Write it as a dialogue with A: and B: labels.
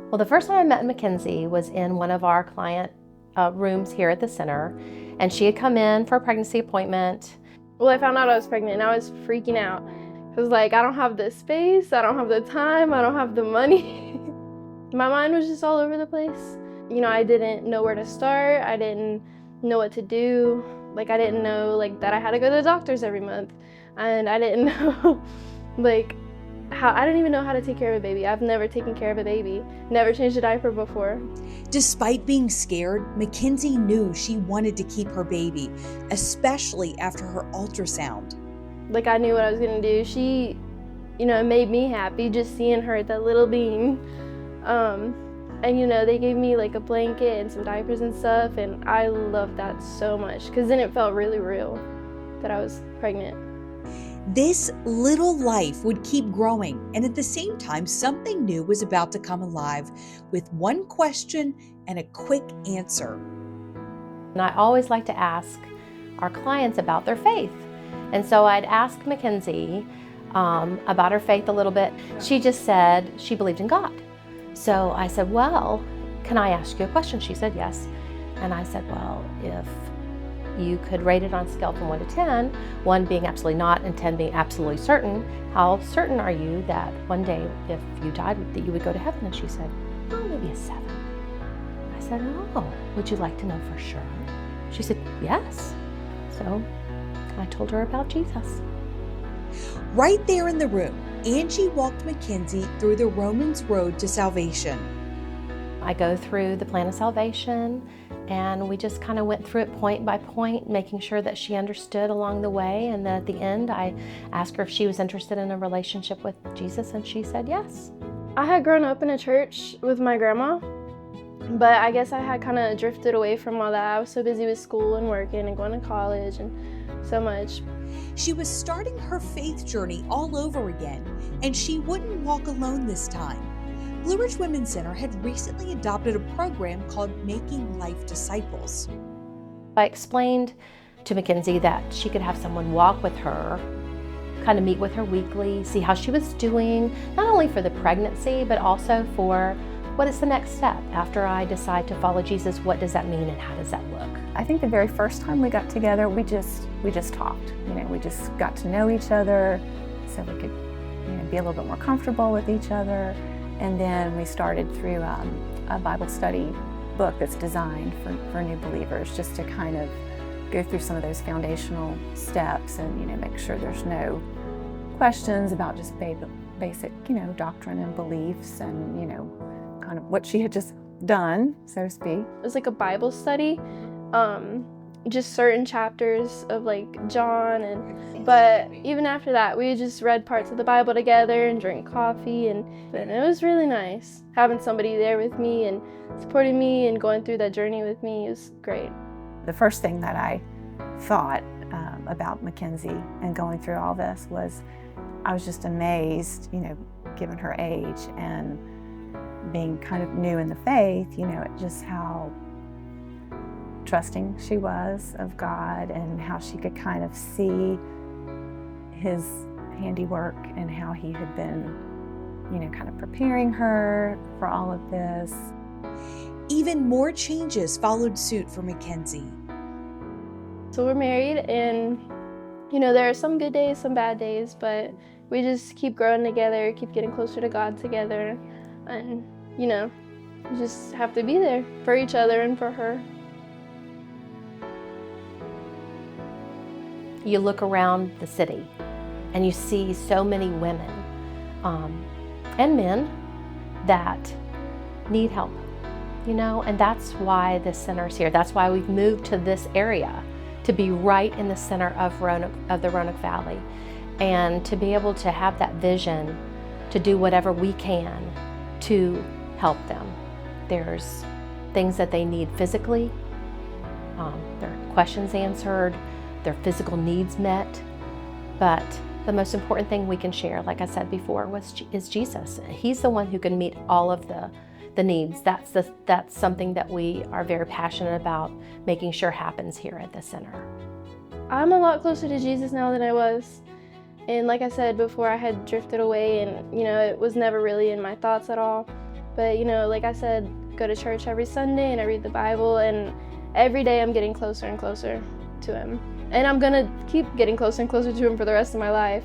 A: Well, the first time I met Mackenzie was in one of our client rooms here at the center, and she had come in for a pregnancy appointment.
B: Well, I found out I was pregnant and I was freaking out. I was like, I don't have the space, I don't have the time, I don't have the money. My mind was just all over the place. You know, I didn't know where to start. I didn't know what to do. Like, I didn't know that I had to go to the doctors every month. And I didn't know I didn't even know how to take care of a baby. I've never taken care of a baby, never changed a diaper before.
C: Despite being scared, Mackenzie knew she wanted to keep her baby, especially after her ultrasound.
B: I knew what I was gonna do. She, it made me happy just seeing her, that little being. And they gave me a blanket and some diapers and stuff, and I loved that so much because then it felt really real that I was pregnant.
C: This little life would keep growing, and at the same time, something new was about to come alive with one question and a quick answer.
A: And I always like to ask our clients about their faith. And so I'd ask Mackenzie about her faith a little bit. She just said she believed in God. So I said, well, can I ask you a question? She said yes. And I said, well, if you could rate it on a scale from 1 to 10, 1 being absolutely not and 10 being absolutely certain, how certain are you that one day if you died that you would go to heaven? And she said, oh, maybe a 7. I said, oh, would you like to know for sure? She said, yes. So I told her about Jesus.
C: Right there in the room, Angie walked Mackenzie through the Romans road to salvation.
A: I go through the plan of salvation, and we just kind of went through it point by point, making sure that she understood along the way. And then at the end, I asked her if she was interested in a relationship with Jesus, and she said yes.
B: I had grown up in a church with my grandma, but I guess I had kind of drifted away from all that. I was so busy with school and working and going to college and so much.
C: She was starting her faith journey all over again, and she wouldn't walk alone this time. Blue Ridge Women's Center had recently adopted a program called Making Life Disciples.
A: I explained to Mackenzie that she could have someone walk with her, kind of meet with her weekly, see how she was doing, not only for the pregnancy, but also for what is the next step. After I decide to follow Jesus, what does that mean and how does that look?
D: I think the very first time we got together, we just talked. We just got to know each other so we could be a little bit more comfortable with each other. And then we started through a Bible study book that's designed for new believers, just to kind of go through some of those foundational steps and make sure there's no questions about just basic doctrine and beliefs and kind of what she had just done, so to speak.
B: It was like a Bible study, just certain chapters of John, but even after that we just read parts of the Bible together and drank coffee, and it was really nice having somebody there with me and supporting me and going through that journey with me. It was great.
D: The first thing that I thought about Mackenzie and going through all this was I was just amazed, given her age and being kind of new in the faith, just how trusting she was of God and how she could kind of see his handiwork and how he had been, kind of preparing her for all of this.
C: Even more changes followed suit for Mackenzie.
B: So we're married, and there are some good days, some bad days, but we just keep growing together, keep getting closer to God together, and we just have to be there for each other and for her.
A: You look around the city and you see so many women and men that need help, and that's why this center is here. That's why we've moved to this area, to be right in the center of the Roanoke Valley, and to be able to have that vision to do whatever we can to help them. There's things that they need physically, their questions answered, their physical needs met, but the most important thing we can share, like I said before, is Jesus. He's the one who can meet all of the needs. That's something that we are very passionate about making sure happens here at the center.
B: I'm a lot closer to Jesus now than I was. And like I said before, I had drifted away and, it was never really in my thoughts at all. But you know, like I said, go to church every Sunday and I read the Bible, and every day I'm getting closer and closer to him. And I'm gonna keep getting closer and closer to him for the rest of my life.